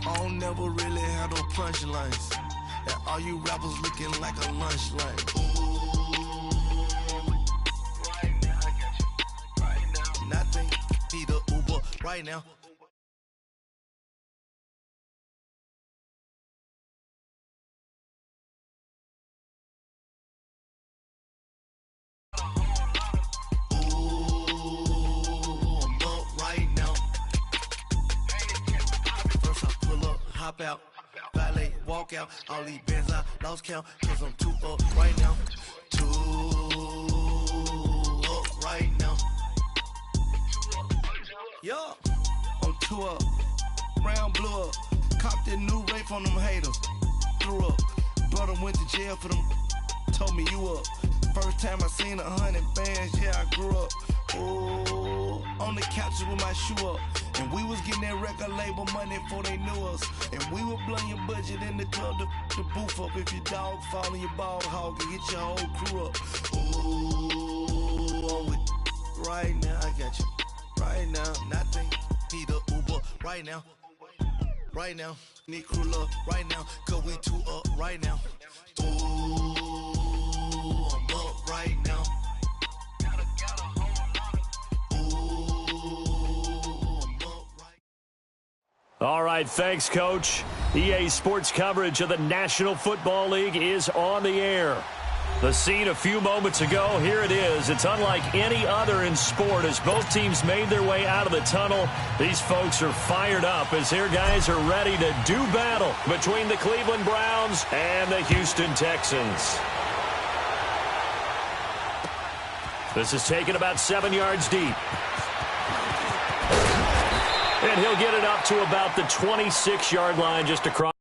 I don't never really have no punchlines. And all you rappers looking like a lunch line. Right now, I got you. Right now. Nothing. Need a Uber right now. Hop out, valet, walk out, all these bands I lost count, cause I'm too up right now, too up right now, yeah, I'm too up, brown blew up, copped that new rape on them haters, threw up, brother went to jail for them, told me you up, first time I seen 100 bands, yeah I grew up, ooh, on the couches with my shoe up. And we was getting that record label money before they knew us. And we were blowing your budget in the club to boof up. If your dog fall in your ball hog and get your whole crew up. Ooh, I'm with right now, I got you. Right now, nothing. Need a Uber right now. Right now, need crew up right now. Cause we too up right now. Ooh, I'm up right now. All right, thanks, Coach. EA Sports coverage of the National Football League is on the air. The scene a few moments ago, here it is. It's unlike any other in sport as both teams made their way out of the tunnel. These folks are fired up as their guys are ready to do battle between the Cleveland Browns and the Houston Texans. This is taken about 7 yards deep. And he'll get it up to about the 26-yard line just across.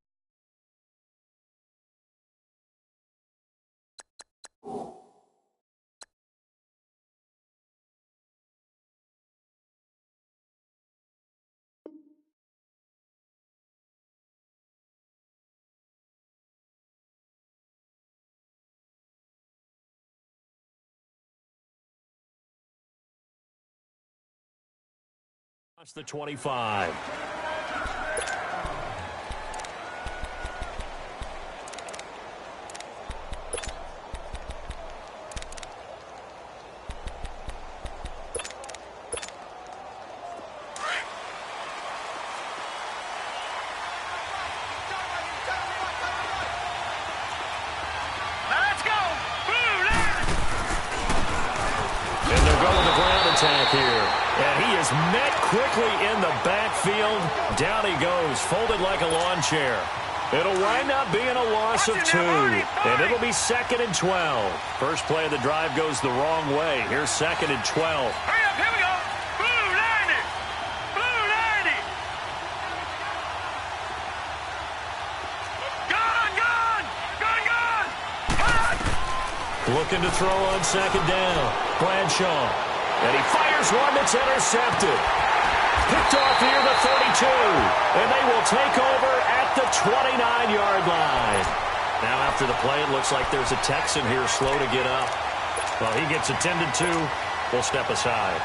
The 25. Let's go! And they'll go with the ground attack here. And he is met quickly in the backfield. Down he goes, folded like a lawn chair. It'll wind up being a loss of 2. And it'll be 2nd and 12. First play of the drive goes the wrong way. Here's 2nd and 12. Hurry up, here we go. Blue 90. Blue 90. Gun, gun. Gun, gun. Gun. Looking to throw on 2nd down. Bradshaw. And he fires one that's intercepted. Picked off near the 32. And they will take over at the 29-yard line. Now after the play, it looks like there's a Texan here slow to get up. Well, he gets attended to. We'll step aside.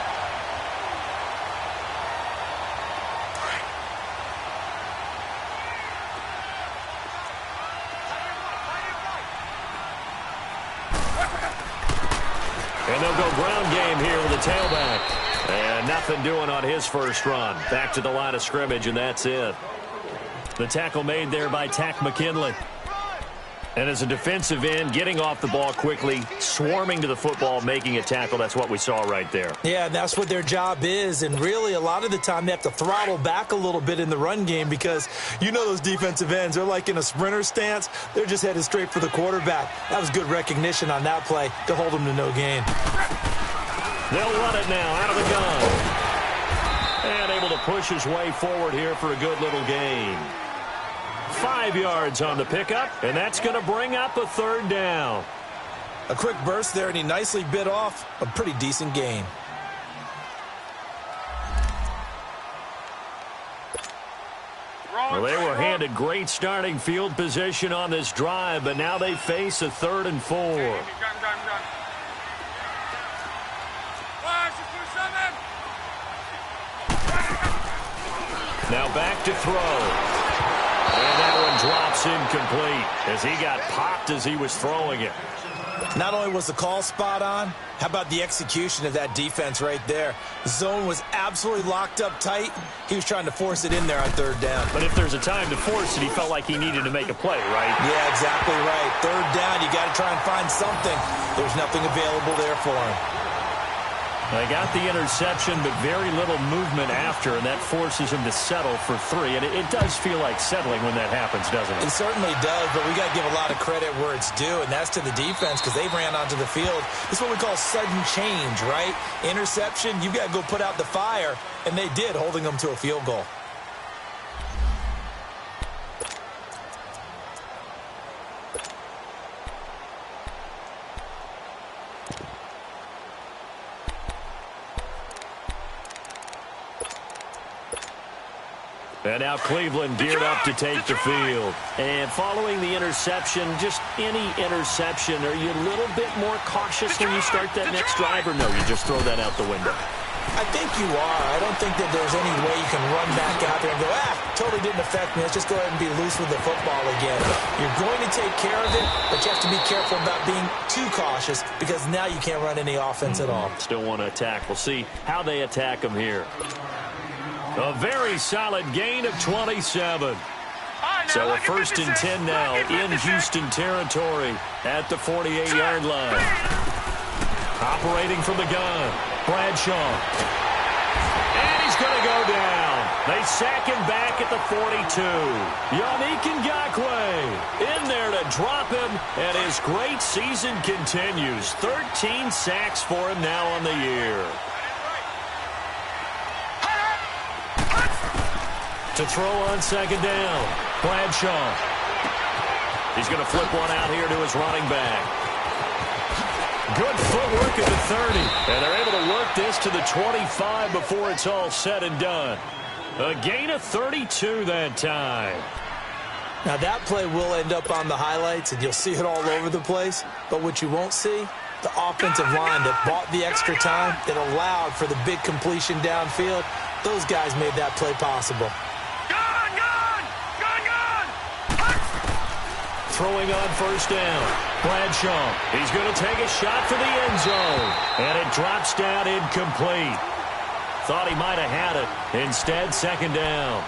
And they'll go ground game here with the tailback. And nothing doing on his first run. Back to the line of scrimmage, and that's it. The tackle made there by Tack McKinley. And as a defensive end, getting off the ball quickly, swarming to the football, making a tackle, that's what we saw right there. Yeah, that's what their job is. And really, a lot of the time, they have to throttle back a little bit in the run game because you know those defensive ends, they're like in a sprinter stance. They're just headed straight for the quarterback. That was good recognition on that play to hold them to no gain. They'll run it now out of the gun. And able to push his way forward here for a good little gain. 5 yards on the pickup, and that's going to bring up a 3rd down. A quick burst there, and he nicely bit off a pretty decent gain. Well, they were handed great starting field position on this drive, but now they face a 3rd and 4. Now back to throw. And that one drops incomplete as he got popped as he was throwing it. Not only was the call spot on, how about the execution of that defense right there? The zone was absolutely locked up tight. He was trying to force it in there on third down. But if there's a time to force it, he felt like he needed to make a play, right? Yeah, exactly right. Third down, you got to try and find something. There's nothing available there for him. They got the interception, but very little movement after, and that forces him to settle for 3. And it does feel like settling when that happens, doesn't it? It certainly does, but we got to give a lot of credit where it's due, and that's to the defense because they ran onto the field. It's what we call sudden change, right? Interception, you got to go put out the fire, and they did, holding them to a field goal. And now Cleveland geared up to take the field. And following the interception, just any interception, are you a little bit more cautious when you start that next drive, or no, you just throw that out the window? I think you are. I don't think that there's any way you can run back out there and go, totally didn't affect me. Let's just go ahead and be loose with the football again. You're going to take care of it, but you have to be careful about being too cautious because now you can't run any offense at all. Still want to attack. We'll see how they attack them here. A very solid gain of 27. So a 1st and 10 now in Houston territory at the 48-yard line. Operating from the gun, Bradshaw. And he's going to go down. They sack him back at the 42. Yannick Ngakoue in there to drop him, and his great season continues. 13 sacks for him now on the year. To throw on 2nd down, Bradshaw. He's going to flip one out here to his running back. Good footwork at the 30. And they're able to work this to the 25 before it's all said and done. A gain of 32 that time. Now that play will end up on the highlights, and you'll see it all over the place. But what you won't see, the offensive line that bought the extra time, that allowed for the big completion downfield, those guys made that play possible. Throwing on 1st down, Bradshaw. He's going to take a shot for the end zone. And it drops down incomplete. Thought he might have had it. Instead, 2nd down.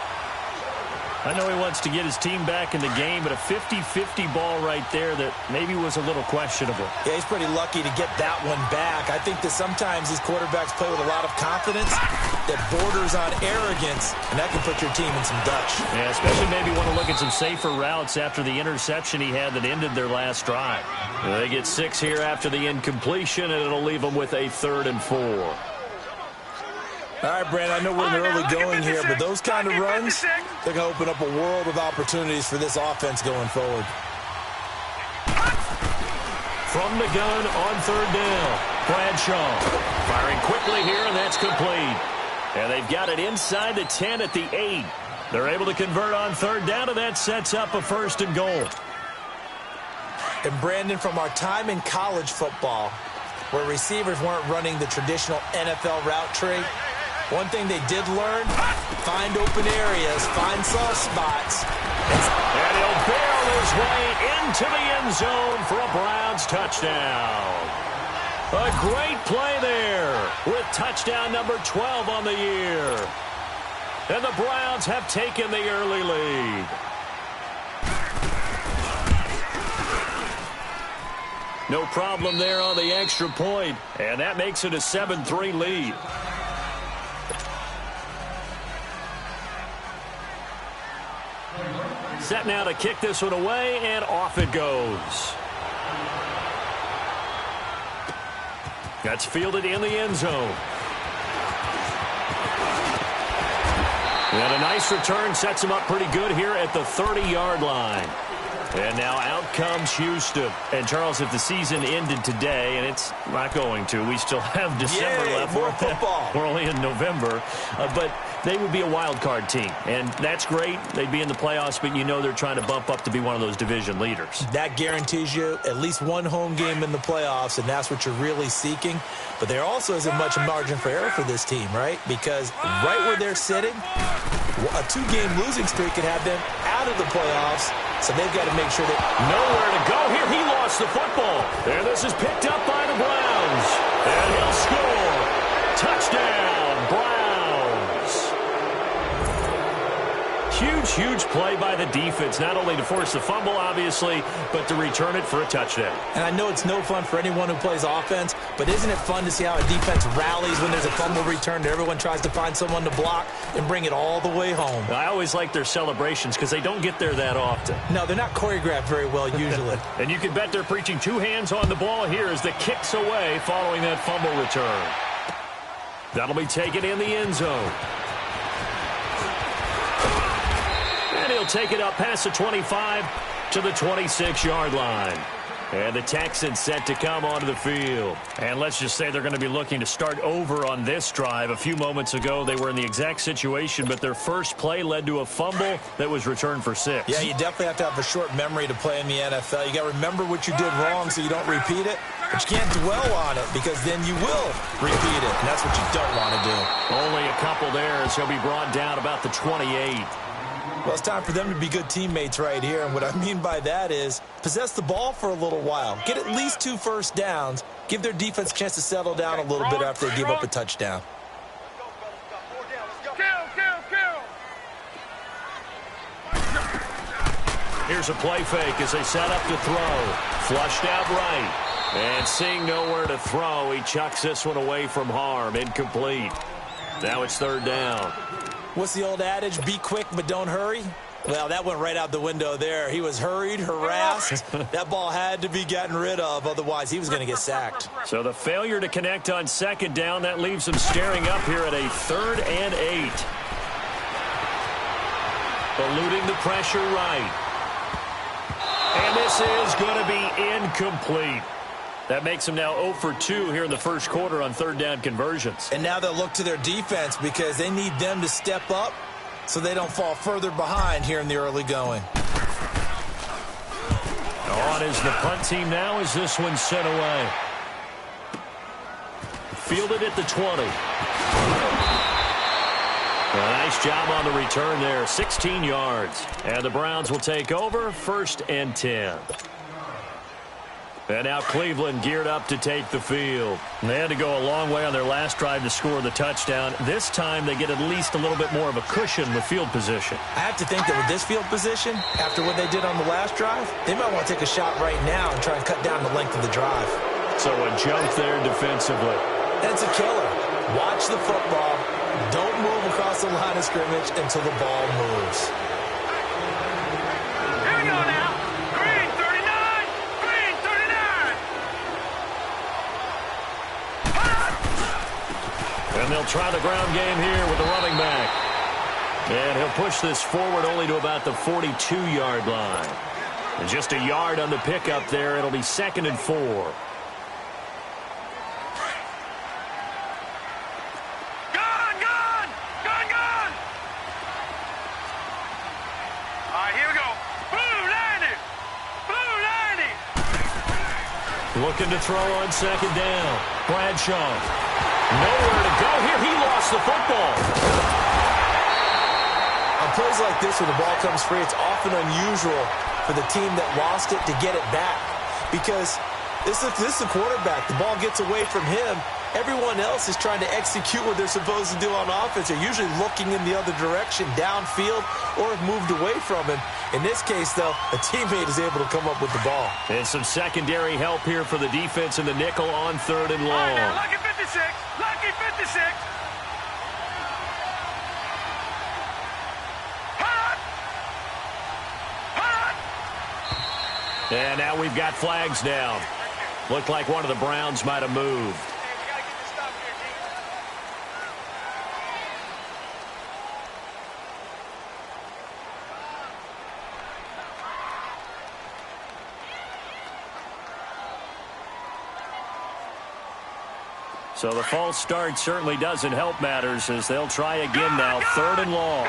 I know he wants to get his team back in the game, but a 50-50 ball right there that maybe was a little questionable. Yeah, he's pretty lucky to get that one back. I think that sometimes these quarterbacks play with a lot of confidence that borders on arrogance, and that can put your team in some dutch. Yeah, especially maybe want to look at some safer routes after the interception he had that ended their last drive. They get 6 here after the incompletion, and it'll leave them with a 3rd and 4. All right, Brandon, I know we're in the early going here, but those kind of runs, they're going to open up a world of opportunities for this offense going forward. From the gun on 3rd down, Bradshaw firing quickly here, and that's complete. And they've got it inside the 10 at the 8. They're able to convert on 3rd down, and that sets up a 1st and goal. And, Brandon, from our time in college football, where receivers weren't running the traditional NFL route tree, one thing they did learn, find open areas, find soft spots. And he'll barrel his way into the end zone for a Browns touchdown. A great play there with touchdown number 12 on the year. And the Browns have taken the early lead. No problem there on the extra point, and that makes it a 7-3 lead. Set now to kick this one away, and off it goes. That's fielded in the end zone. And a nice return sets him up pretty good here at the 30-yard line. And now out comes Houston. And, Charles, if the season ended today, and it's not going to, we still have December left. More football. We're only in November. But they would be a wild card team, and that's great. They'd be in the playoffs, but you know they're trying to bump up to be one of those division leaders. That guarantees you at least one home game in the playoffs, and that's what you're really seeking. But there also isn't much margin for error for this team, right? Because right where they're sitting, a 2-game losing streak could have them out of the playoffs, so they've got to make sure that nowhere to go here. He lost the football. And this is picked up by the Browns. And he'll score. Touchdown, Browns. Huge play by the defense, not only to force the fumble, obviously, but to return it for a touchdown. And I know it's no fun for anyone who plays offense, but isn't it fun to see how a defense rallies when there's a fumble return and everyone tries to find someone to block and bring it all the way home? I always like their celebrations because they don't get there that often. No, they're not choreographed very well usually. And you can bet they're preaching 2 hands on the ball here as the kick's away following that fumble return. That'll be taken in the end zone. And he'll take it up past the 25 to the 26-yard line. And the Texans set to come onto the field. And let's just say they're going to be looking to start over on this drive. A few moments ago, they were in the exact situation, but their first play led to a fumble that was returned for 6. Yeah, you definitely have to have a short memory to play in the NFL. You got to remember what you did wrong so you don't repeat it. But you can't dwell on it because then you will repeat it, and that's what you don't want to do. Only a couple there as he'll be brought down about the 28. Well, it's time for them to be good teammates right here, and what I mean by that is possess the ball for a little while. Get at least 2 first downs. Give their defense a chance to settle down a little bit after they give up a touchdown. Here's a play fake as they set up to throw. Flushed out right. And seeing nowhere to throw, he chucks this one away from harm. Incomplete. Now it's 3rd down. What's the old adage? Be quick, but don't hurry. Well, that went right out the window there. He was hurried, harassed. That ball had to be gotten rid of, otherwise he was going to get sacked. So the failure to connect on 2nd down, that leaves him staring up here at a 3rd and 8. Eluding the pressure right. And this is going to be incomplete. That makes them now 0 for 2 here in the first quarter on 3rd down conversions. And now they'll look to their defense because they need them to step up so they don't fall further behind here in the early going. On is the punt team now as this one's sent away. Fielded at the 20. A nice job on the return there, 16 yards. And the Browns will take over, 1st and 10. And now Cleveland geared up to take the field. They had to go a long way on their last drive to score the touchdown. This time they get at least a little bit more of a cushion with field position. I have to think that with this field position, after what they did on the last drive, they might want to take a shot right now and try and cut down the length of the drive. So a jump there defensively. And it's a killer. Watch the football. Don't move across the line of scrimmage until the ball moves. Here we go now. Green 39. Green 39. And they'll try the ground game here with the running back. And he'll push this forward only to about the 42-yard line. And just a yard on the pickup there. It'll be 2nd and 4. Looking to throw on 2nd down. Bradshaw. Nowhere to go here. He lost the football. On plays like this where the ball comes free, it's often unusual for the team that lost it to get it back. Because this is the quarterback. The ball gets away from him. Everyone else is trying to execute what they're supposed to do on offense. They're usually looking in the other direction, downfield, or have moved away from him. In this case, though, a teammate is able to come up with the ball. And some secondary help here for the defense in the nickel on 3rd and long. All right, now, lucky 56. Lucky 56. And now we've got flags down. Looked like one of the Browns might have moved. So the false start certainly doesn't help matters as they'll try again now. 3rd and long.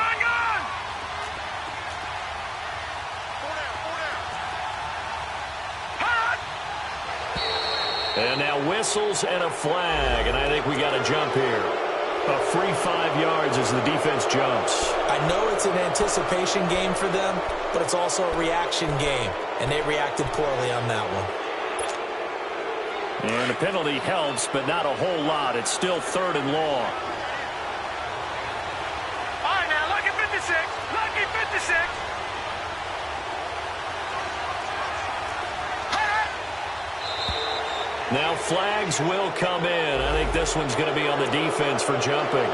And now whistles and a flag, and I think we got a jump here. A free 5 yards as the defense jumps. I know it's an anticipation game for them, but it's also a reaction game, and they reacted poorly on that one. And the penalty helps, but not a whole lot. It's still 3rd and long. All right, now, lucky 56. Lucky 56. Now flags will come in. I think this one's going to be on the defense for jumping.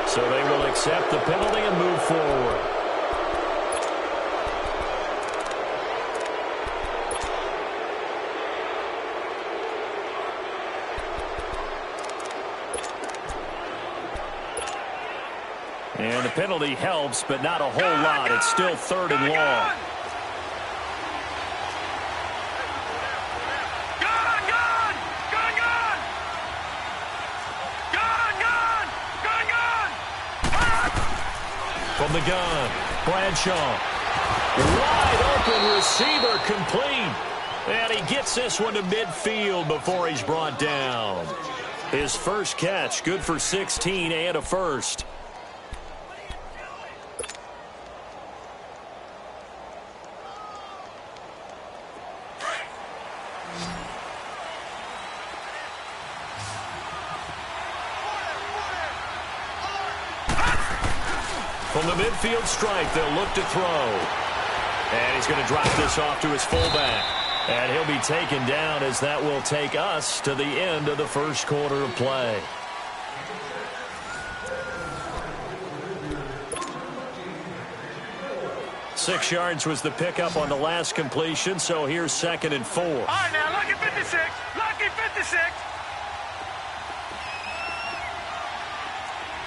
So they will accept the penalty and move forward. And the penalty helps, but not a whole lot. It's still 3rd and long. From the gun, Bradshaw. Wide open receiver complete. And he gets this one to midfield before he's brought down. His first catch, good for 16 and a first. From the midfield stripe, they'll look to throw. And he's going to drop this off to his fullback. And he'll be taken down as that will take us to the end of the first quarter of play. Six yards was the pickup on the last completion, so here's 2nd and 4. All right, now, lucky 56. Lucky 56.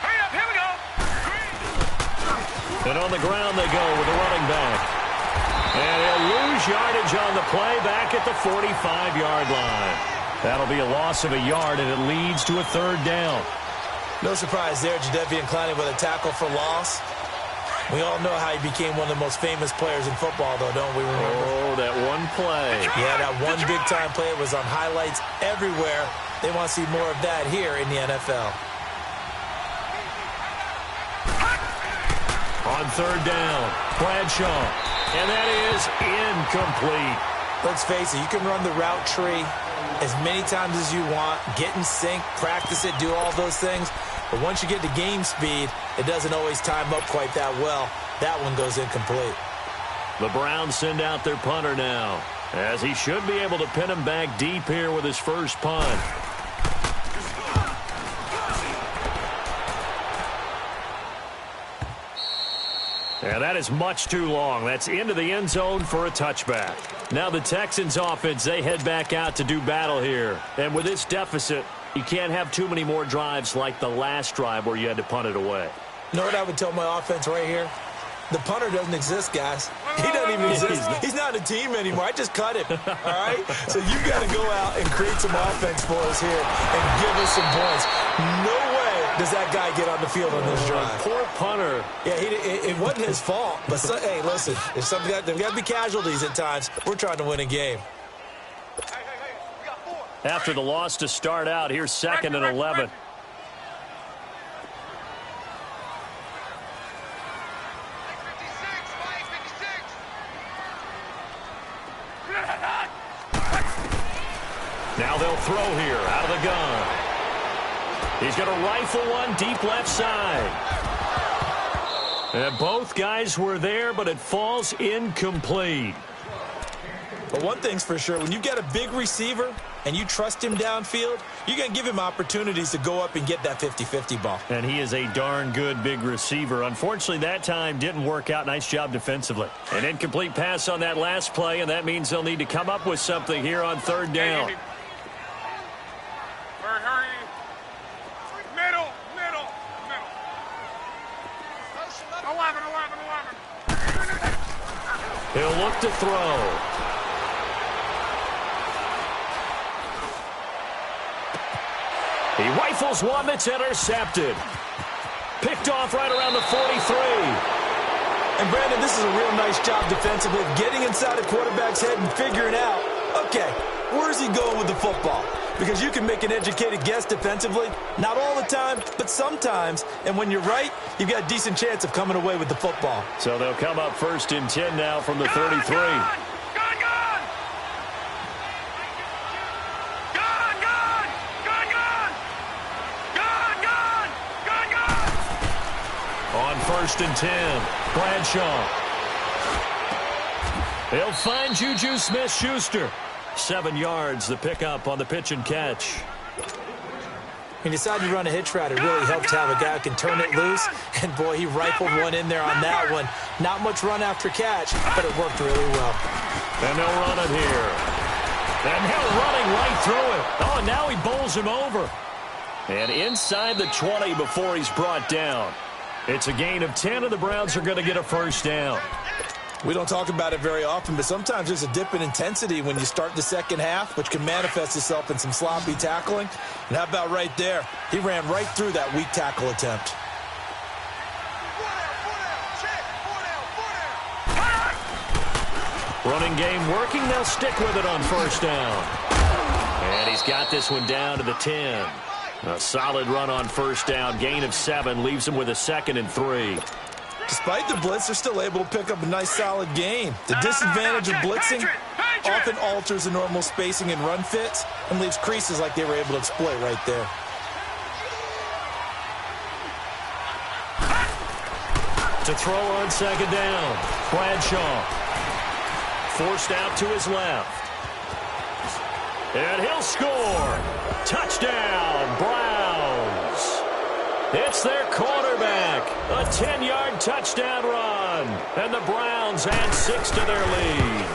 Hurry up, here we go. And on the ground they go with the running back. And he'll lose yardage on the play back at the 45-yard line. That'll be a loss of a yard, and it leads to a 3rd down. No surprise there, Jadeveon Clowney with a tackle for loss. We all know how he became one of the most famous players in football, though, don't we remember? Oh, that one play. Yeah, that one big-time play was on highlights everywhere. They want to see more of that here in the NFL. On 3rd down, Bradshaw. And that is incomplete. Let's face it, you can run the route tree as many times as you want, get in sync, practice it, do all those things. But once you get to game speed, it doesn't always time up quite that well. That one goes incomplete. The Browns send out their punter now, as he should be able to pin him back deep here with his first punt. And that is much too long. That's into the end zone for a touchback. Now the Texans offense, they head back out to do battle here. And with this deficit, you can't have too many more drives like the last drive where you had to punt it away. You know what I would tell my offense right here? The punter doesn't exist, guys. He doesn't even exist. He's not a team anymore. I just cut him, all right? So you've got to go out and create some offense for us here and give us some points. No way does that guy get on the field on this drive. Poor punter. Yeah, it wasn't his fault. But, hey, listen, there's got to be casualties at times. We're trying to win a game. After the loss to start out, here's 2nd and 11. Now they'll throw here out of the gun. He's going to rifle one deep left side. And both guys were there, but it falls incomplete. But one thing's for sure, when you've got a big receiver and you trust him downfield, you're going to give him opportunities to go up and get that 50-50 ball. And he is a darn good big receiver. Unfortunately, that time didn't work out. Nice job defensively. An incomplete pass on that last play, and that means they'll need to come up with something here on 3rd down. Hurry. Middle. 11. He'll look to throw. He rifles one that's intercepted. Picked off right around the 43. And, Brandon, this is a real nice job defensively of getting inside a quarterback's head and figuring out, okay, where's he going with the football? Because you can make an educated guess defensively, not all the time, but sometimes. And when you're right, you've got a decent chance of coming away with the football. So they'll come up 1st and 10 now from the 33. On 1st and 10, Bradshaw. He'll find Juju Smith-Schuster. 7 yards, the pickup on the pitch and catch. He decided to run a hitch route. It really helped to have a guy who can turn it loose. And, boy, he rifled one in there on that one. Not much run after catch, but it worked really well. And they'll run it here. And he'll running right through it. Oh, and now he bowls him over. And inside the 20 before he's brought down. It's a gain of 10, and the Browns are going to get a 1st down. We don't talk about it very often, but sometimes there's a dip in intensity when you start the second half, which can manifest itself in some sloppy tackling. And how about right there? He ran right through that weak tackle attempt. Running game working. They'll stick with it on 1st down. And he's got this one down to the 10. A solid run on 1st down. Gain of 7 leaves him with a 2nd and 3. Despite the blitz, they're still able to pick up a nice, solid gain. The disadvantage of blitzing often alters the normal spacing and run fits and leaves creases like they were able to exploit right there. To throw on 2nd down, Bradshaw. Forced out to his left. And he'll score. Touchdown, Browns. It's their quarterback. A 10-yard touchdown run. And the Browns add 6 to their lead.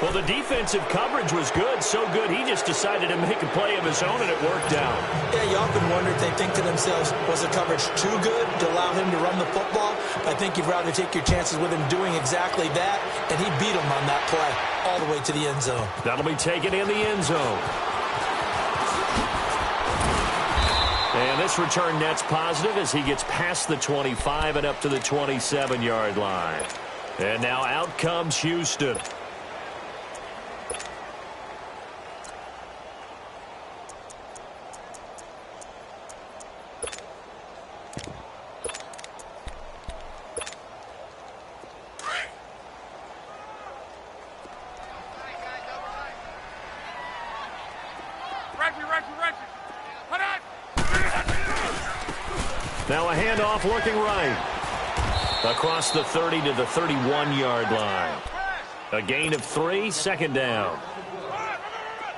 Well, the defensive coverage was good, so good he just decided to make a play of his own, and it worked out. Yeah, you often wonder if they think to themselves, was the coverage too good to allow him to run the football? I think you'd rather take your chances with him doing exactly that, and he beat him on that play all the way to the end zone. That'll be taken in the end zone. And this return net's positive as he gets past the 25 and up to the 27-yard line. And now out comes Houston. Now a handoff looking right. Across the 30 to the 31-yard line. A gain of 3, 2nd down.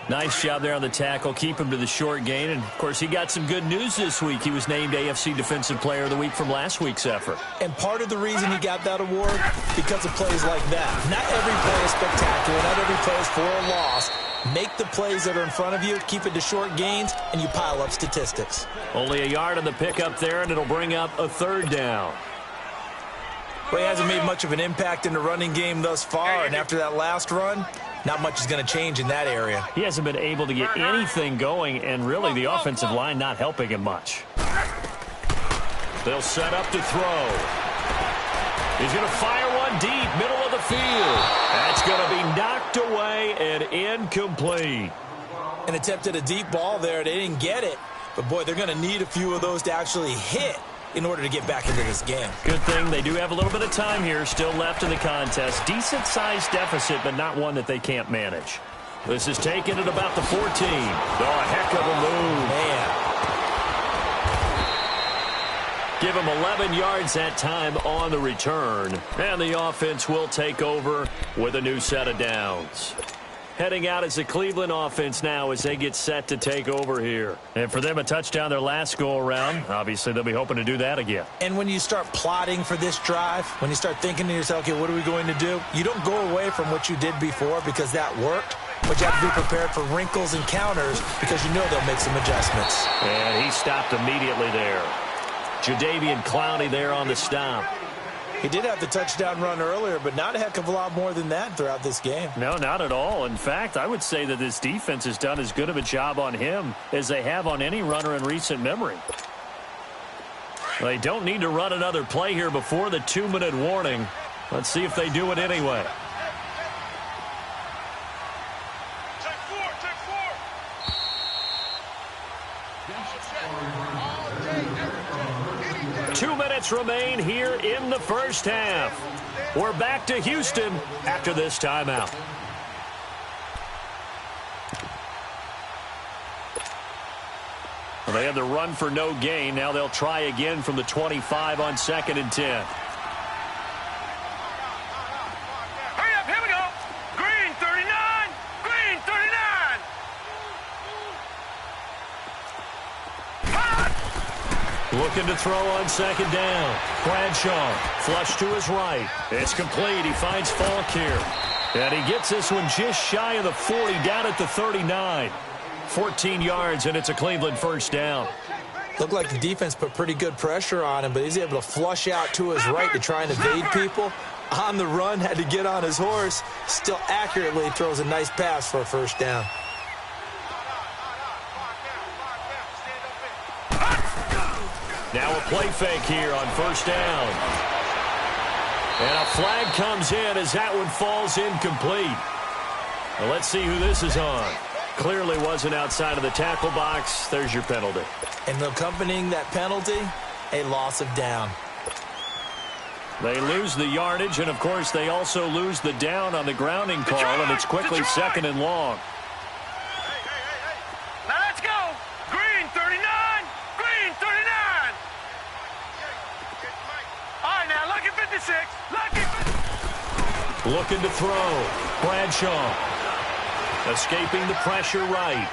Nice job there on the tackle. Keep him to the short gain. And, of course, he got some good news this week. He was named AFC Defensive Player of the Week from last week's effort. And part of the reason he got that award, because of plays like that. Not every play is spectacular. Not every play is for a loss. Make the plays that are in front of you, keep it to short gains, and you pile up statistics. Only a yard on the pickup there, and it'll bring up a 3rd down. Well, he hasn't made much of an impact in the running game thus far, and after that last run, not much is going to change in that area. He hasn't been able to get anything going, and really the offensive line not helping him much. They'll set up to throw. He's going to fire one deep, middle of the field. That's going to be knocked away and incomplete. An attempt at a deep ball there. They didn't get it. But, boy, they're going to need a few of those to actually hit in order to get back into this game. Good thing they do have a little bit of time here still left in the contest. Decent-sized deficit, but not one that they can't manage. This is taken at about the 14. Oh, a heck of a move. Man. Give him 11 yards that time on the return. And the offense will take over with a new set of downs. Heading out as the Cleveland offense now as they get set to take over here. And for them, a touchdown their last go-around. Obviously, they'll be hoping to do that again. And when you start plotting for this drive, when you start thinking to yourself, okay, what are we going to do? You don't go away from what you did before because that worked. But you have to be prepared for wrinkles and counters because you know they'll make some adjustments. And he stopped immediately there. Jadeveon Clowney there on the stop. He did have the touchdown run earlier, but not a heck of a lot more than that throughout this game. No, not at all. In fact, I would say that this defense has done as good of a job on him as they have on any runner in recent memory. They don't need to run another play here before the 2-minute warning. Let's see if they do it anyway. Take four. 2 minutes remain here in the first half. We're back to Houston after this timeout. Well, they had the run for no gain. Now they'll try again from the 25 on 2nd and 10. Hurry up, here we go. Green 39. Green 39. Looking to throw on 2nd down. Bradshaw, flush to his right. It's complete. He finds Falk here. And he gets this one just shy of the 40, down at the 39. 14 yards, and it's a Cleveland first down. Looked like the defense put pretty good pressure on him, but he's able to flush out to his right to try and evade people. On the run, had to get on his horse. Still accurately throws a nice pass for a first down. Now a play fake here on first down. And a flag comes in as that one falls incomplete. Well, let's see who this is on. Clearly wasn't outside of the tackle box. There's your penalty. And accompanying that penalty, a loss of down. They lose the yardage, and, of course, they also lose the down on the grounding call, and it's quickly 2nd and long. Now let's go. Green 39. Green 39. All right, now lucky 56. Lucky 56. Looking to throw. Bradshaw. Escaping the pressure right.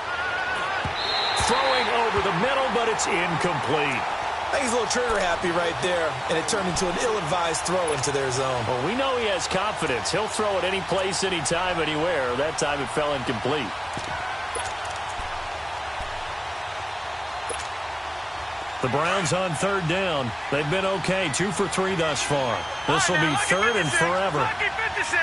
Throwing over the middle, but it's incomplete. I think he's a little trigger happy right there, and it turned into an ill-advised throw into their zone. Well, we know he has confidence. He'll throw it any place, anytime, anywhere. That time it fell incomplete. The Browns on 3rd down. They've been okay, 2 for 3 thus far. This will be 3rd and forever. Lucky 56.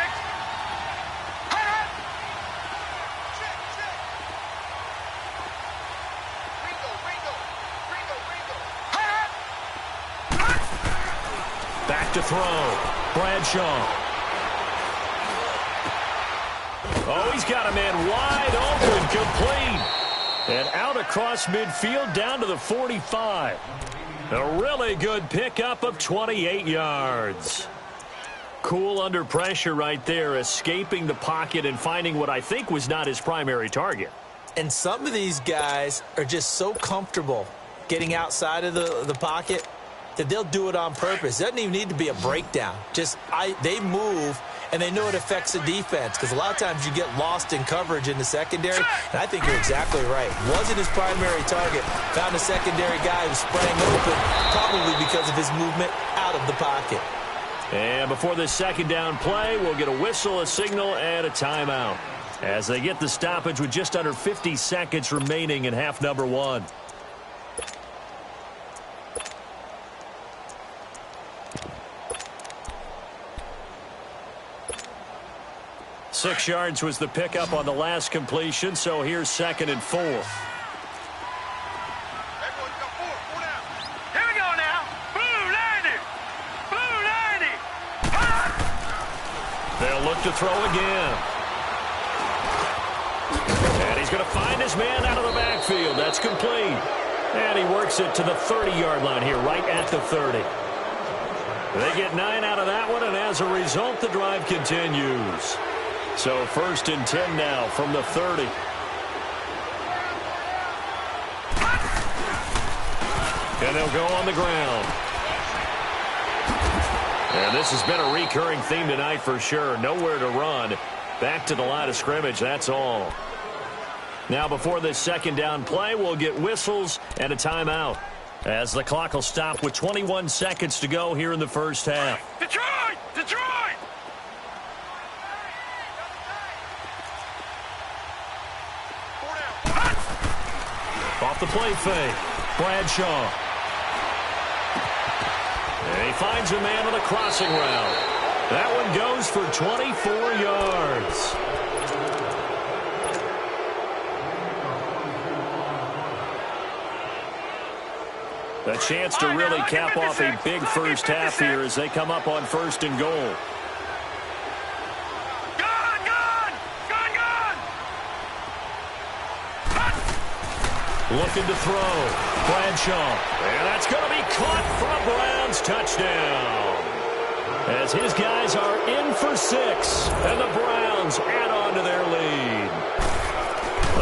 Back to throw. Bradshaw. Oh, he's got a man wide open, complete. And out across midfield down to the 45. A really good pickup of 28 yards. Cool under pressure right there, escaping the pocket and finding what I think was not his primary target. And some of these guys are just so comfortable getting outside of the pocket that they'll do it on purpose. It doesn't even need to be a breakdown. They move, and they know it affects the defense, because a lot of times you get lost in coverage in the secondary, and I think you're exactly right. Wasn't his primary target. Found a secondary guy who sprang open, probably because of his movement out of the pocket. And before this 2nd down play, we'll get a whistle, a signal, and a timeout as they get the stoppage with just under 50 seconds remaining in half number 1. Six yards was the pickup on the last completion, so here's 2nd and 4. Here we go now. Blue 90. Blue 90. They'll look to throw again. And he's going to find his man out of the backfield. That's complete. And he works it to the 30-yard line here, right at the 30. They get 9 out of that one, and as a result, the drive continues. So 1st and 10 now from the 30. And they'll go on the ground. And this has been a recurring theme tonight for sure. Nowhere to run. Back to the line of scrimmage, that's all. Now before this 2nd down play, we'll get whistles and a timeout, as the clock will stop with 21 seconds to go here in the first half. Detroit! Detroit! Off the play fake. Bradshaw. And he finds a man on the crossing route. That one goes for 24 yards. A chance to really cap off a big first half here as they come up on 1st and goal. Looking to throw. Bradshaw. And that's going to be caught for a Browns touchdown. As his guys are in for 6. And the Browns add on to their lead.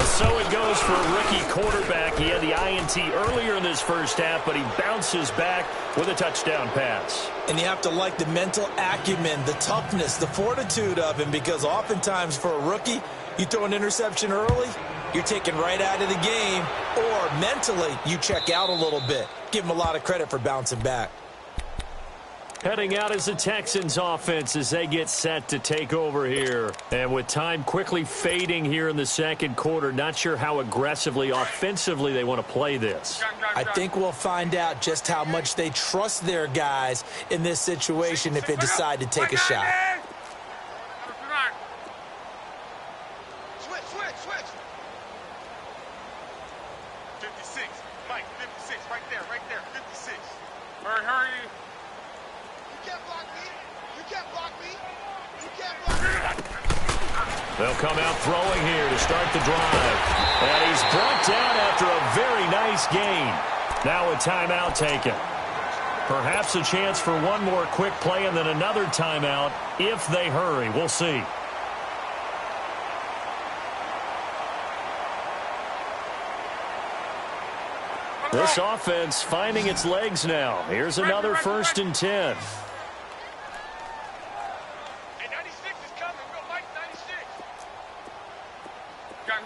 So it goes for a rookie quarterback. He had the INT earlier in this first half, but he bounces back with a touchdown pass. And you have to like the mental acumen, the toughness, the fortitude of him, because oftentimes for a rookie, you throw an interception early, you're taken right out of the game, or mentally you check out a little bit. Give him a lot of credit for bouncing back. Heading out is the Texans offense as they get set to take over here. And with time quickly fading here in the second quarter, not sure how aggressively, offensively they want to play this. I think we'll find out just how much they trust their guys in this situation if they decide to take a shot. Switch. 56. Mike, 56. Right there. 56. Hurry. They'll come out throwing here to start the drive. And he's brought down after a very nice gain. Now a timeout taken. Perhaps a chance for one more quick play and then another timeout if they hurry. We'll see. This offense finding its legs now. Here's another 1st and 10.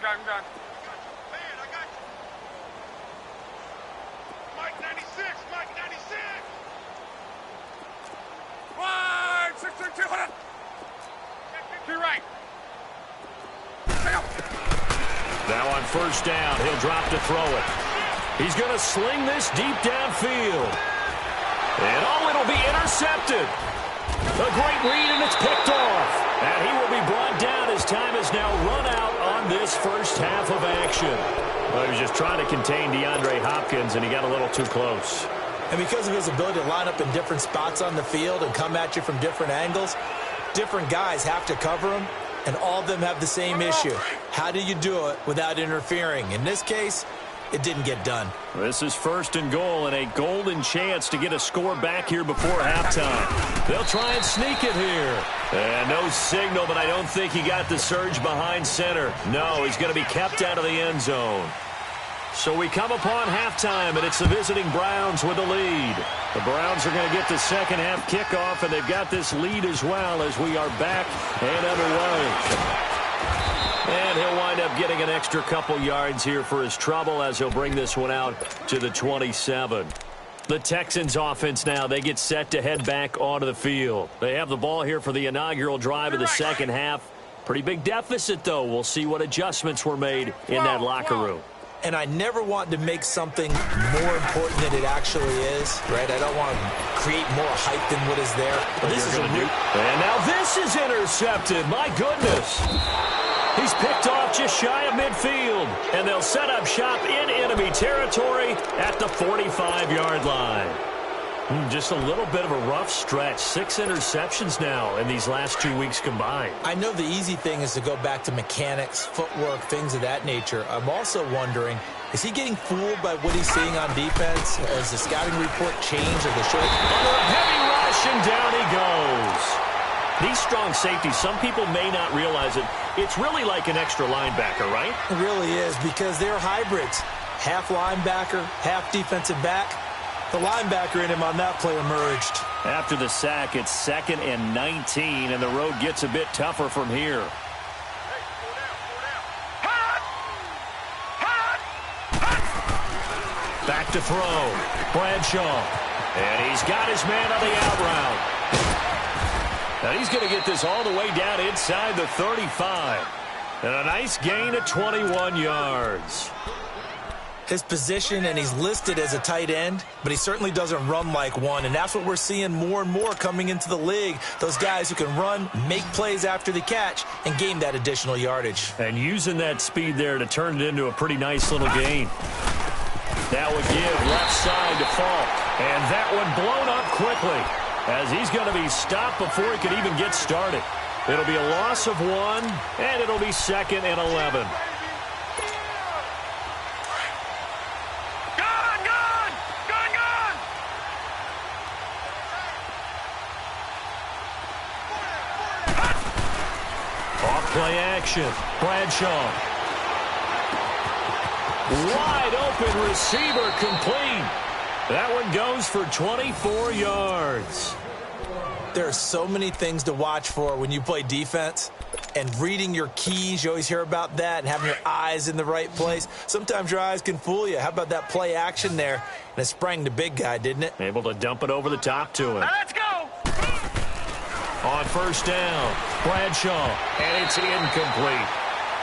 Gun. Man, I got you. Mike 96. Wide. 6-2, hold on. To your right. Now on 1st down, he'll drop to throw it. He's going to sling this deep downfield. And it'll be intercepted. A great read, and it's picked off. And he will be brought down as time has now run out on this first half of action. Well, he was just trying to contain DeAndre Hopkins, and he got a little too close. And because of his ability to line up in different spots on the field and come at you from different angles, different guys have to cover him, and all of them have the same issue. How do you do it without interfering? In this case, it didn't get done. This is 1st and goal and a golden chance to get a score back here before halftime. They'll try and sneak it here. And no signal, but I don't think he got the surge behind center. No, he's going to be kept out of the end zone. So we come upon halftime, and it's the visiting Browns with the lead. The Browns are going to get the second half kickoff, and they've got this lead as well as we are back and underway. And he'll wind up getting an extra couple yards here for his trouble as he'll bring this one out to the 27. The Texans offense now, they get set to head back onto the field. They have the ball here for the inaugural drive of the second half. Pretty big deficit, though. We'll see what adjustments were made in that locker room. And I never want to make something more important than it actually is, right? I don't want to create more hype than what is there. But this is a new. And now this is intercepted. My goodness. He's picked off just shy of midfield. And they'll set up shop in enemy territory at the 45-yard line. Just a little bit of a rough stretch. 6 interceptions now in these last 2 weeks combined. I know the easy thing is to go back to mechanics, footwork, things of that nature. I'm also wondering, is he getting fooled by what he's seeing on defense? Has the scouting report changed? Or the short? Heavy rush, and down he goes. These strong safeties, some people may not realize it. It's really like an extra linebacker, right? It really is, because they're hybrids. Half linebacker, half defensive back. The linebacker in him on that play emerged. After the sack, it's 2nd and 19, and the road gets a bit tougher from here. Back to throw. Bradshaw. And he's got his man on the out route. And he's going to get this all the way down inside the 35. And a nice gain of 21 yards. his position, and he's listed as a tight end, but he certainly doesn't run like one, and that's what we're seeing more and more coming into the league. Those guys who can run, make plays after the catch, and gain that additional yardage. And using that speed there to turn it into a pretty nice little gain. That would give left side to Falk. And that one blown up quickly as he's going to be stopped before he could even get started. It'll be a loss of 1, and it'll be 2nd and 11. Play action. Bradshaw. Wide open receiver complete. That one goes for 24 yards. There are so many things to watch for when you play defense. And reading your keys, you always hear about that, and having your eyes in the right place. Sometimes your eyes can fool you. How about that play action there? And it sprang the big guy, didn't it? Able to dump it over the top to him. Let's go! On first down, Bradshaw, and it's incomplete.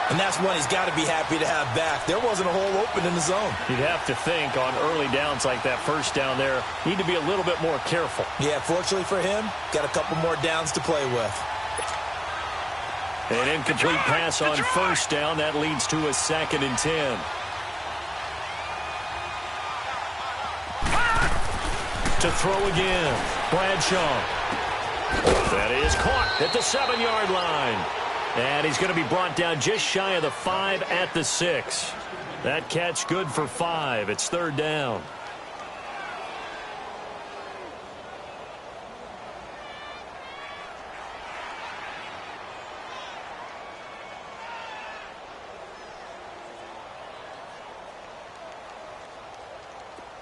And that's one he's got to be happy to have back. There wasn't a hole open in the zone. You'd have to think on early downs like that first down there, need to be a little bit more careful. Yeah, fortunately for him, got a couple more downs to play with. An incomplete pass on first down. That leads to a 2nd and 10. To throw again, Bradshaw. That is caught at the 7-yard line. And he's going to be brought down just shy of the 5 at the 6. That catch good for 5. It's 3rd down.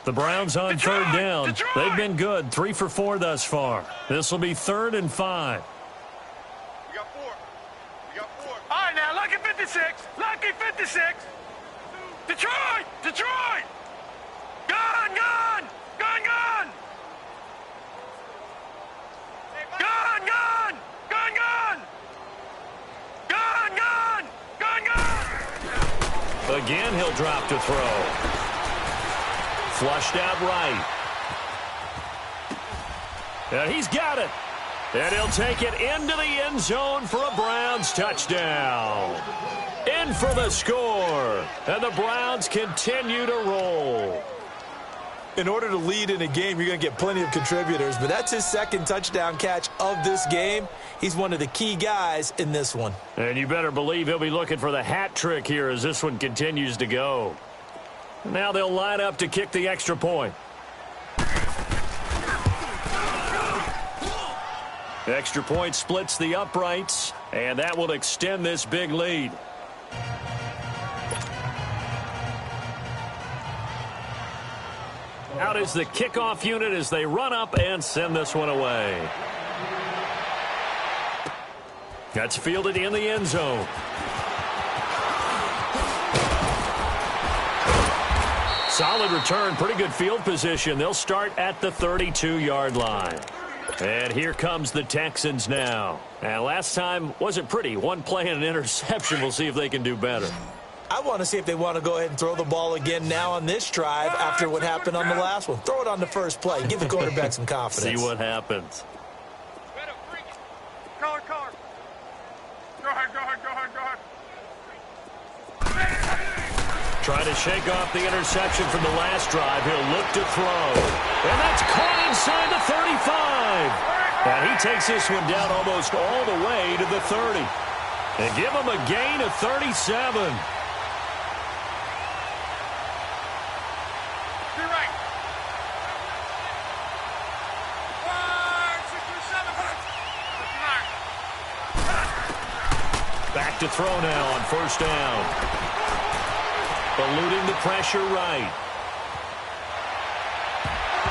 The Browns on 3rd down. Detroit! They've been good, 3 for 4 thus far. This will be 3rd and 5. We got 4. We got 4. All right, now, lucky 56. Lucky 56. Detroit! Detroit! Gun, gun! Gun, gun! Gun, gun! Gun, gun! Gun, gun! Gun, gun! Again, he'll drop to throw. Flushed out right. And he's got it. And he'll take it into the end zone for a Browns touchdown. In for the score. And the Browns continue to roll. In order to lead in a game, you're going to get plenty of contributors, but that's his 2nd touchdown catch of this game. He's one of the key guys in this one. And you better believe he'll be looking for the hat trick here as this one continues to go. Now they'll line up to kick the extra point. Extra point splits the uprights, and that will extend this big lead. Out is the kickoff unit as they run up and send this one away. That's fielded in the end zone. Solid return, pretty good field position. They'll start at the 32-yard line. And here comes the Texans now. And last time wasn't pretty. One play and an interception. We'll see if they can do better. I want to see if they want to go ahead and throw the ball again now on this drive after what happened on the last one. Throw it on the first play. Give the quarterback some confidence. See what happens. Guard, guard. Go ahead, go ahead, go ahead, go ahead. Trying to shake off the interception from the last drive. He'll look to throw. And that's caught inside the 35. And he takes this one down almost all the way to the 30. And give him a gain of 37. Be right. 5, 6, 7. Back to throw now on first down. Eluding the pressure right.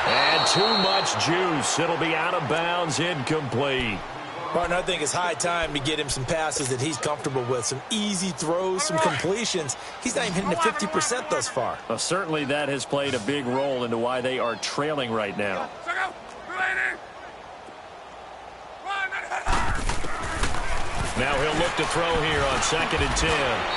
And too much juice. It'll be out of bounds, incomplete. Partner, I think it's high time to get him some passes that he's comfortable with. Some easy throws, some completions. He's not even hitting the 50% thus far. Well, certainly that has played a big role into why they are trailing right now. Now he'll look to throw here on 2nd and 10.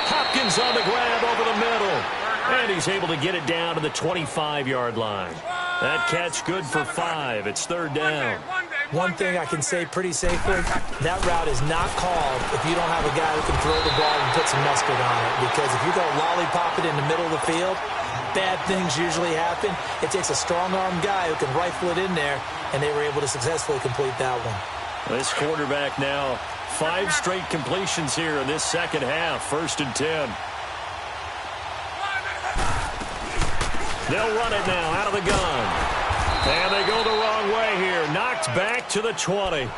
Hopkins on the grab over the middle. And he's able to get it down to the 25-yard line. That catch good for 5. It's third down. One thing I can say pretty safely, that route is not called if you don't have a guy who can throw the ball and put some mustard on it. Because if you go lollipop it in the middle of the field, bad things usually happen. It takes a strong-arm guy who can rifle it in there, and they were able to successfully complete that one. This quarterback now, 5 straight completions here in this second half. 1st and 10. They'll run it now out of the gun. And they go the wrong way here. Knocked back to the 20.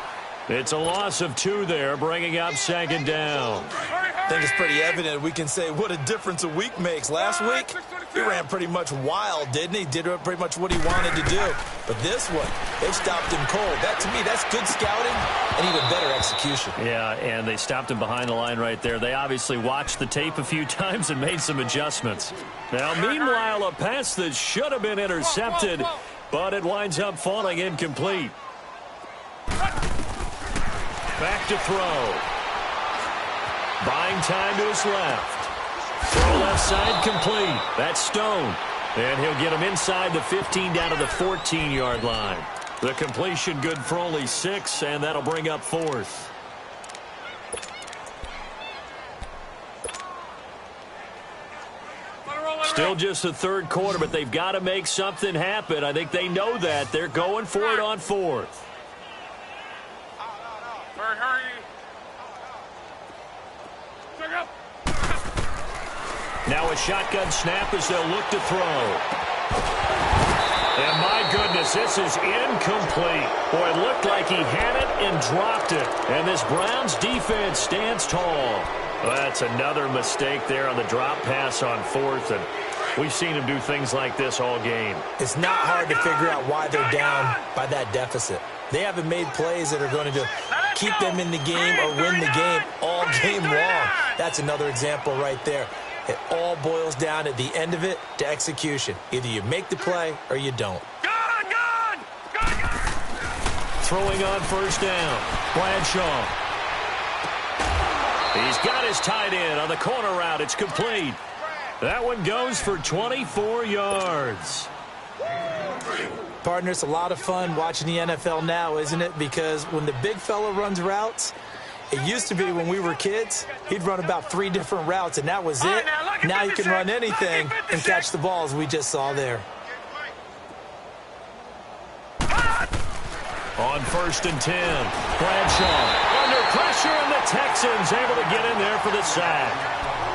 It's a loss of 2 there, bringing up 2nd down. I think it's pretty evident. We can say what a difference a week makes. Last week, he ran pretty much wild, didn't he? Did pretty much what he wanted to do. But this one, they stopped him cold. That, to me, that's good scouting and even better execution. Yeah, and they stopped him behind the line right there. They obviously watched the tape a few times and made some adjustments. Now, meanwhile, a pass that should have been intercepted, but it winds up falling incomplete. Back to throw. Buying time to his left. Throw left side complete. That's Stone. And he'll get him inside the 15 down to the 14-yard line. The completion good for only 6, and that'll bring up 4th. Still just the 3rd quarter, but they've got to make something happen. I think they know that. They're going for it on 4th. Hurry. Now a shotgun snap as they'll look to throw. And my goodness, this is incomplete. Boy, it looked like he had it and dropped it. And this Browns defense stands tall. Well, that's another mistake there on the drop pass on 4th. And we've seen him do things like this all game. It's not hard to figure out why they're down by that deficit. They haven't made plays that are going to keep them in the game or win the game all game long. That's another example right there. It all boils down at the end of it to execution. Either you make the play or you don't. Gun! Throwing on 1st down. Bradshaw. He's got his tight end on the corner route. It's complete. That one goes for 24 yards. Partner, it's a lot of fun watching the NFL now, isn't it? Because when the big fella runs routes, it used to be when we were kids, he'd run about 3 different routes, and that was it. Now he can run anything and catch the balls we just saw there. On 1st and 10, Bradshaw under pressure, and the Texans able to get in there for the sack.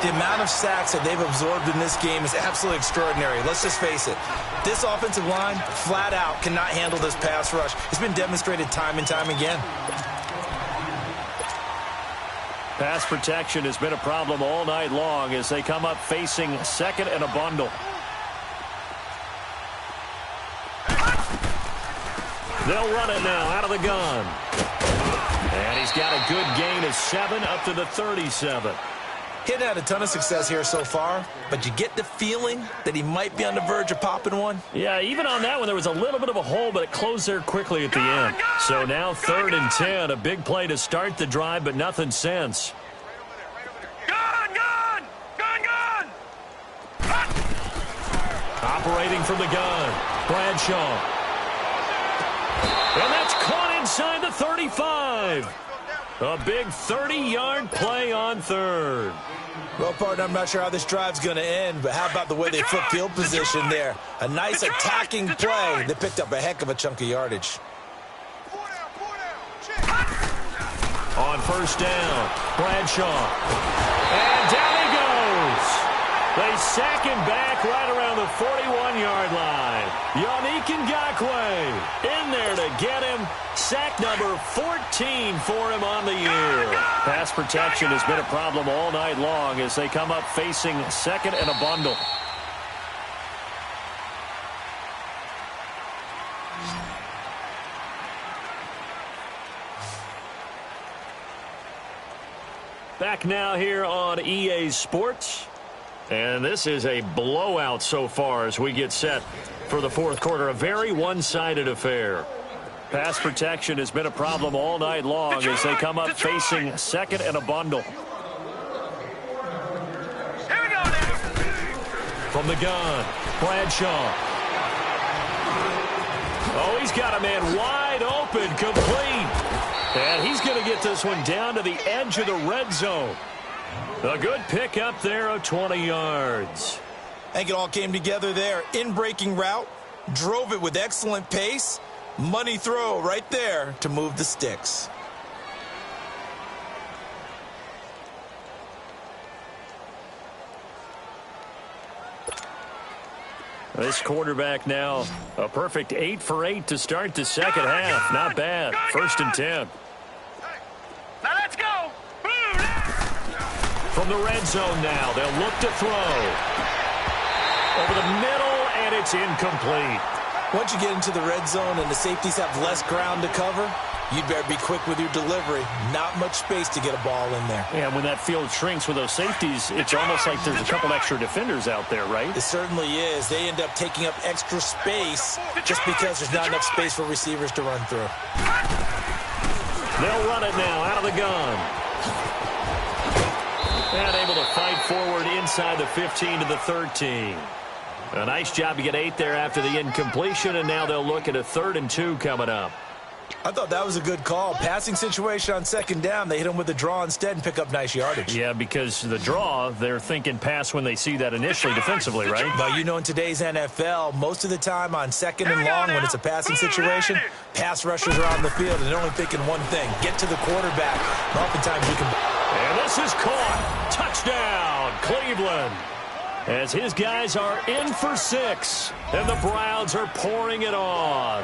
The amount of sacks that they've absorbed in this game is absolutely extraordinary. Let's just face it. This offensive line, flat out, cannot handle this pass rush. It's been demonstrated time and time again. Pass protection has been a problem all night long as they come up facing 2nd and a bundle. They'll run it now out of the gun. And he's got a good gain of 7 up to the 37. He hadn't had a ton of success here so far, but you get the feeling that he might be on the verge of popping one. Yeah, even on that one, there was a little bit of a hole, but it closed there quickly at the end. So now 3rd and 10, a big play to start the drive, but nothing since. Gun! Operating from the gun, Bradshaw. And that's caught inside the 35. A big 30-yard play on 3rd. Well, partner, I'm not sure how this drive's going to end, but how about the way they flip field position there? A nice attacking play. They picked up a heck of a chunk of yardage. On 1st down, Bradshaw. And down he goes. They sack him back right around the 41-yard line. Yannick Ngakoue in there to get him. Sack number 14 for him on the year. Pass protection has been a problem all night long as they come up facing 2nd and a bundle. Back now here on EA Sports. And this is a blowout so far as we get set for the 4th quarter. A very one-sided affair. Pass protection has been a problem all night long as they come up facing 2nd and a bundle. Here we go now. From the gun, Bradshaw. Oh, he's got a man wide open, complete. And he's going to get this one down to the edge of the red zone. A good pickup there of 20 yards. I think it all came together there. In-breaking route, drove it with excellent pace. Money throw right there to move the sticks. This quarterback now, a perfect 8 for 8 to start the second half. Not bad. 1st and 10. Now let's go. From the red zone now, they'll look to throw. Over the middle, and it's incomplete. Once you get into the red zone and the safeties have less ground to cover, you'd better be quick with your delivery. Not much space to get a ball in there. Yeah, when that field shrinks with those safeties, it's almost like there's a couple extra defenders out there, right? It certainly is. They end up taking up extra space just because there's not enough space for receivers to run through. They'll run it now out of the gun. And able to fight forward inside the 15 to the 13. A nice job to get 8 there after the incompletion, and now they'll look at a 3rd and 2 coming up. I thought that was a good call. Passing situation on 2nd down. They hit him with the draw instead and pick up nice yardage. Yeah, because the draw, they're thinking pass when they see that initially defensively, right? But you know, in today's NFL, most of the time on 2nd and long, when it's a passing situation, pass rushers are on the field and they're only thinking one thing, get to the quarterback. And oftentimes you can... And this is caught. Touchdown, Cleveland. As his guys are in for 6, and the Browns are pouring it on.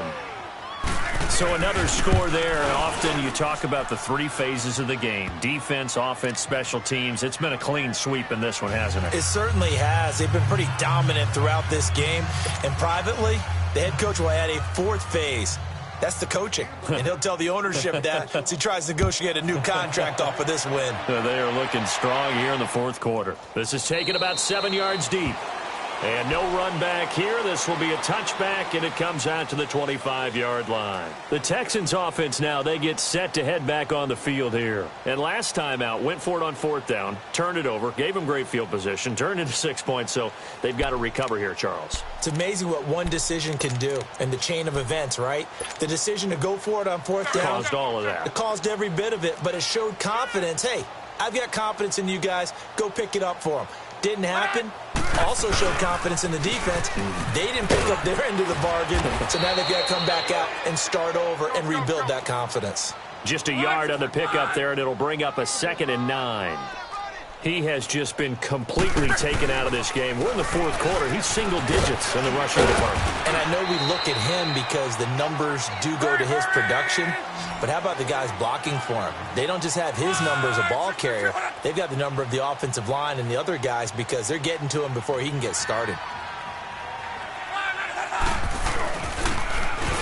So another score there. Often you talk about the 3 phases of the game. Defense, offense, special teams. It's been a clean sweep in this one, hasn't it? It certainly has. They've been pretty dominant throughout this game. And privately, the head coach will add a 4th phase. That's the coaching. And he'll tell the ownership that as he tries to negotiate a new contract off of this win. They are looking strong here in the 4th quarter. This is taken about 7 yards deep. And no run back here. This will be a touchback, and it comes out to the 25-yard line. The Texans offense now, they get set to head back on the field here. And last time out, went for it on 4th down, turned it over, gave them great field position, turned into 6 points, so they've got to recover here, Charles. It's amazing what one decision can do in the chain of events, right? The decision to go for it on 4th down. Caused all of that. It caused every bit of it, but it showed confidence. Hey, I've got confidence in you guys. Go pick it up for them. Didn't happen. Also showed confidence in the defense. They didn't pick up their end of the bargain, so now they've got to come back out and start over and rebuild that confidence. Just a yard on the pickup there, and it'll bring up a 2nd and 9. He has just been completely taken out of this game. We're in the 4th quarter. He's single digits in the rushing department. And I know we look at him because the numbers do go to his production, but how about the guys blocking for him? They don't just have his number as a ball carrier. They've got the number of the offensive line and the other guys because they're getting to him before he can get started.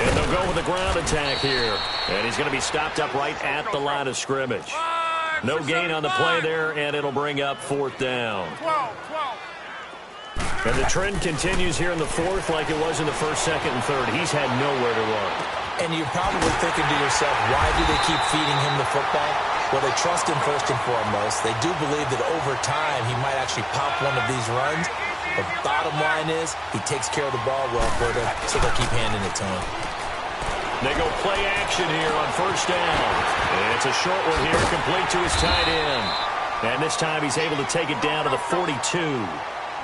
And they'll go with a ground attack here. And he's going to be stopped up right at the line of scrimmage. No gain on the play there, and it'll bring up 4th down. And the trend continues here in the 4th like it was in the 1st, 2nd, and 3rd. He's had nowhere to run. And you're probably thinking to yourself, why do they keep feeding him the football? Well, they trust him first and foremost. They do believe that over time he might actually pop one of these runs. But bottom line is he takes care of the ball well for them, so they'll keep handing it to him. They go play action here on 1st down. And it's a short one here, complete to his tight end. And this time he's able to take it down to the 42.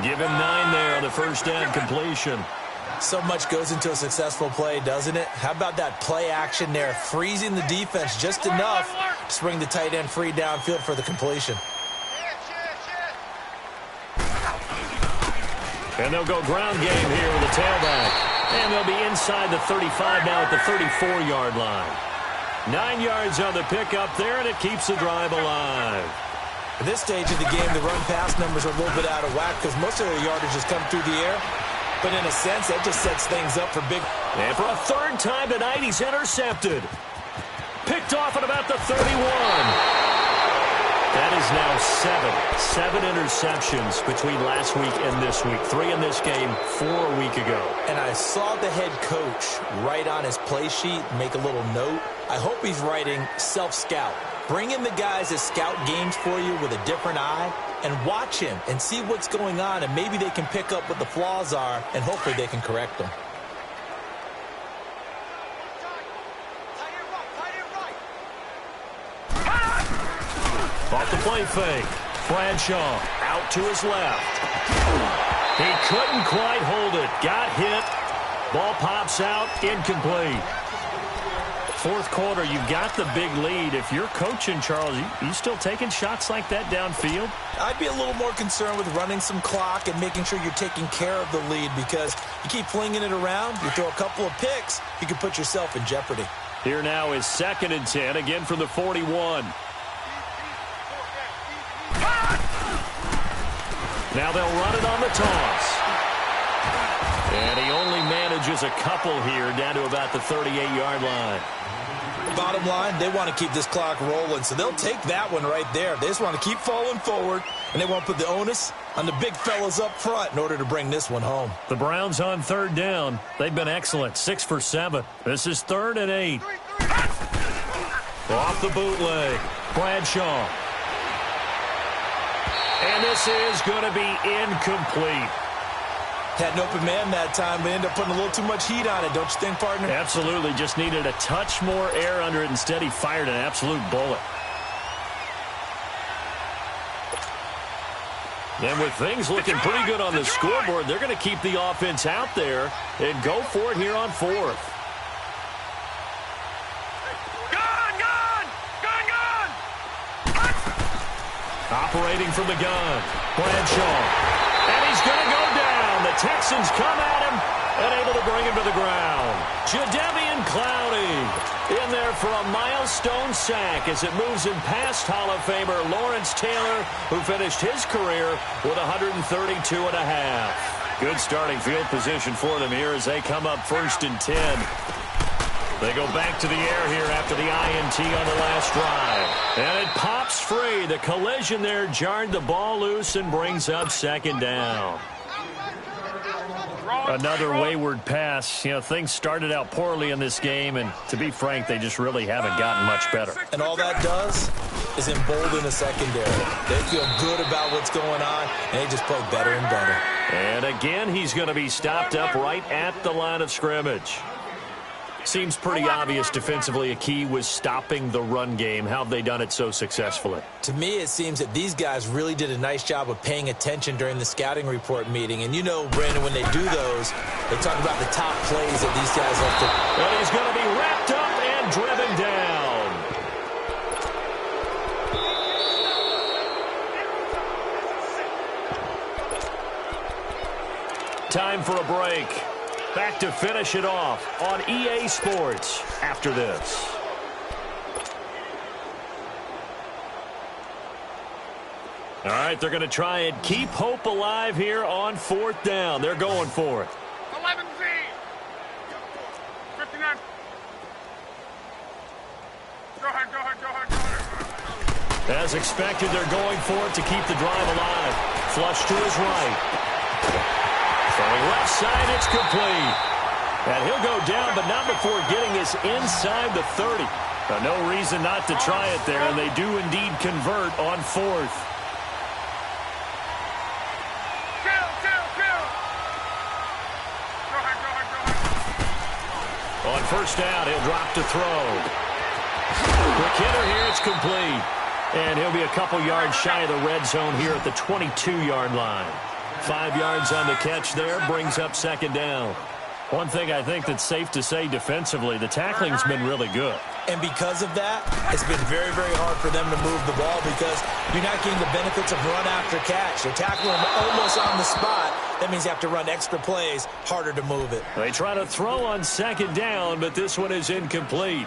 Give him 9 there on the 1st down completion. So much goes into a successful play, doesn't it? How about that play action there, freezing the defense just enough to bring the tight end free downfield for the completion. And they'll go ground game here with the tailback. And they'll be inside the 35 now at the 34-yard line. 9 yards on the pickup there, and it keeps the drive alive. At this stage of the game, the run-pass numbers are a little bit out of whack because most of their yardage has come through the air. But in a sense, that just sets things up for big... And for a 3rd time tonight, he's intercepted. Picked off at about the 31. That is now 7 interceptions between last week and this week. 3 in this game, 4 a week ago. And I saw the head coach write on his play sheet, make a little note. I hope he's writing self-scout. Bring in the guys that scout games for you with a different eye and watch him and see what's going on, and maybe they can pick up what the flaws are, and hopefully they can correct them. Off the play fake. Bradshaw out to his left. He couldn't quite hold it. Got hit. Ball pops out. Incomplete. Fourth quarter, you've got the big lead. If you're coaching, Charles, you still taking shots like that downfield? I'd be a little more concerned with running some clock and making sure you're taking care of the lead, because you keep flinging it around, you throw a couple of picks, you can put yourself in jeopardy. Here now is 2nd and 10, again from the 41. Now they'll run it on the toss. And he only manages a couple here down to about the 38-yard line. Bottom line, they want to keep this clock rolling, so they'll take that one right there. They just want to keep falling forward, and they want to put the onus on the big fellas up front in order to bring this one home. The Browns on 3rd down. They've been excellent, 6 for 7. This is 3rd and 8. Off the bootleg, Bradshaw. And this is going to be incomplete. Had an open man that time, but ended up putting a little too much heat on it, don't you think, partner? Absolutely. Just needed a touch more air under it. Instead, he fired an absolute bullet. And with things looking pretty good on the scoreboard, they're going to keep the offense out there and go for it here on 4th. Operating from the gun, Bradshaw. And he's going to go down. The Texans come at him and able to bring him to the ground. Jadeveon Clowney in there for a milestone sack as it moves him past Hall of Famer Lawrence Taylor, who finished his career with 132 and a half. Good starting field position for them here as they come up 1st and 10. They go back to the air here after the INT on the last drive. And it pops free. The collision there jarred the ball loose and brings up 2nd down. Another wayward pass. You know, things started out poorly in this game, and to be frank, they just really haven't gotten much better. And all that does is embolden the secondary. They feel good about what's going on, and they just play better and better. And again, he's going to be stopped up right at the line of scrimmage. Seems pretty obvious defensively a key was stopping the run game. How have they done it so successfully? To me, it seems that these guys really did a nice job of paying attention during the scouting report meeting. And you know, Brandon, when they do those, they talk about the top plays that these guys have to... And he's going to be wrapped up and driven down. Time for a break. Back to finish it off on EA Sports after this. All right, they're going to try and keep hope alive here on 4th down. They're going for it. 11Z. 59. Go ahead. As expected, they're going for it to keep the drive alive. Flush to his right. Throwing left side, it's complete. And he'll go down, but not before getting this inside the 30. No reason not to try it there, and they do indeed convert on 4th. On 1st down, he'll drop to throw. Quick hitter here, it's complete. And he'll be a couple yards shy of the red zone here at the 22-yard line. 5 yards on the catch there, brings up 2nd down. One thing I think that's safe to say defensively, the tackling's been really good. And because of that, it's been very, very hard for them to move the ball because you're not getting the benefits of run after catch. They're tackling them almost on the spot. That means you have to run extra plays, harder to move it. They try to throw on 2nd down, but this one is incomplete.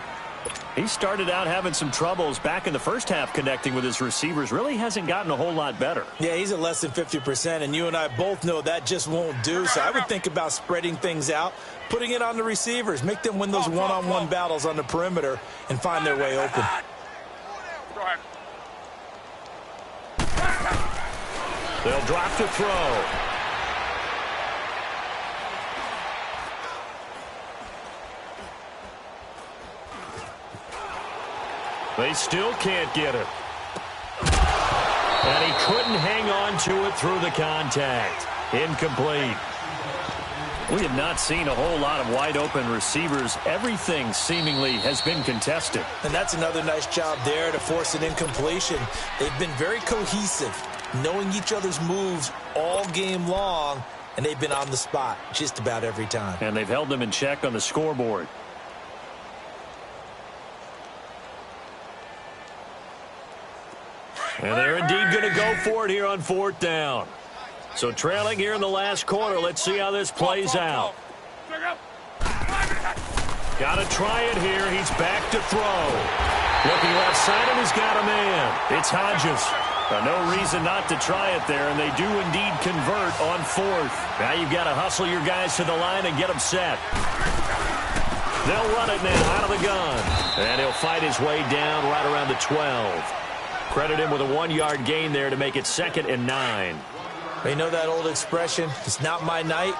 He started out having some troubles back in the first half connecting with his receivers. Really hasn't gotten a whole lot better. Yeah, he's at less than 50%, and you and I both know that just won't do. So I would think about spreading things out, putting it on the receivers, make them win those one-on-one battles on the perimeter and find their way open. They'll drop to throw. They still can't get it. And he couldn't hang on to it through the contact. Incomplete. We have not seen a whole lot of wide-open receivers. Everything seemingly has been contested. And that's another nice job there to force an incompletion. They've been very cohesive, knowing each other's moves all game long, and they've been on the spot just about every time. And they've held them in check on the scoreboard. And they're indeed going to go for it here on 4th down. So trailing here in the last quarter. Let's see how this plays out. Got to try it here. He's back to throw. Looking left side, and he's got a man. It's Hodges. No reason not to try it there, and they do indeed convert on 4th. Now you've got to hustle your guys to the line and get them set. They'll run it now out of the gun. And he'll fight his way down right around the 12. Credit him with a 1-yard gain there to make it 2nd and 9. You know that old expression, it's not my night?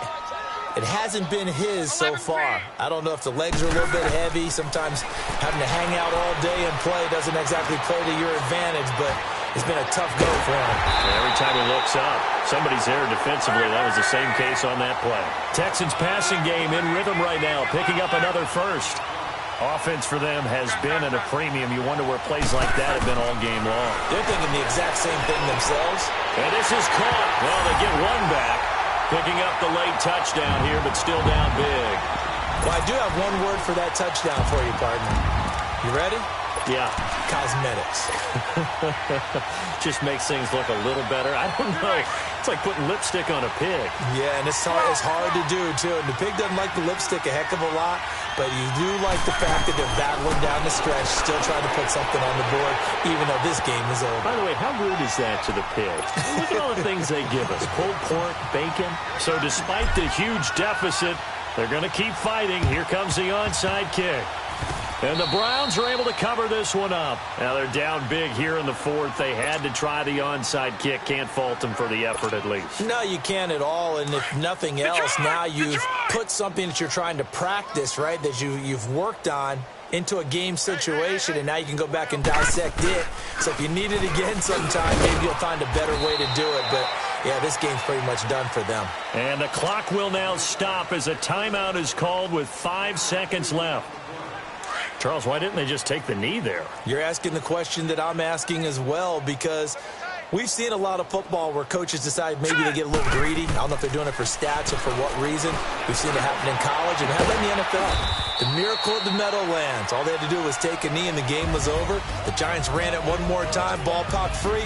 It hasn't been his so far. I don't know if the legs are a little bit heavy. Sometimes having to hang out all day and play doesn't exactly play to your advantage, but it's been a tough go for him. Every time he looks up, somebody's there defensively. That was the same case on that play. Texans passing game in rhythm right now, picking up another first. Offense for them has been at a premium. You wonder where plays like that have been all game long. They're thinking the exact same thing themselves. And this is caught. Well, they get one back. Picking up the late touchdown here, but still down big. Well, I do have one word for that touchdown for you, partner. You ready? Yeah. Cosmetics. Just makes things look a little better. I don't know. It's like putting lipstick on a pig. Yeah, and it's hard to do, too. And the pig doesn't like the lipstick a heck of a lot, but you do like the fact that they're battling down the stretch, still trying to put something on the board, even though this game is over. By the way, how rude is that to the pig? Look at all the things they give us. Pulled pork, bacon. So despite the huge deficit, they're going to keep fighting. Here comes the onside kick. And the Browns are able to cover this one up. Now they're down big here in the 4th. They had to try the onside kick. Can't fault them for the effort at least. No, you can't at all. And if nothing else, now you've put something that you're trying to practice, right, that you've worked on into a game situation, and now you can go back and dissect it. So if you need it again sometime, maybe you'll find a better way to do it. But, yeah, this game's pretty much done for them. And the clock will now stop as a timeout is called with 5 seconds left. Charles, why didn't they just take the knee there? You're asking the question that I'm asking as well, because we've seen a lot of football where coaches decide maybe they get a little greedy. I don't know if they're doing it for stats or for what reason. We've seen it happen in college and happen in the NFL. The miracle of the Meadowlands. All they had to do was take a knee and the game was over. The Giants ran it one more time. Ball popped free.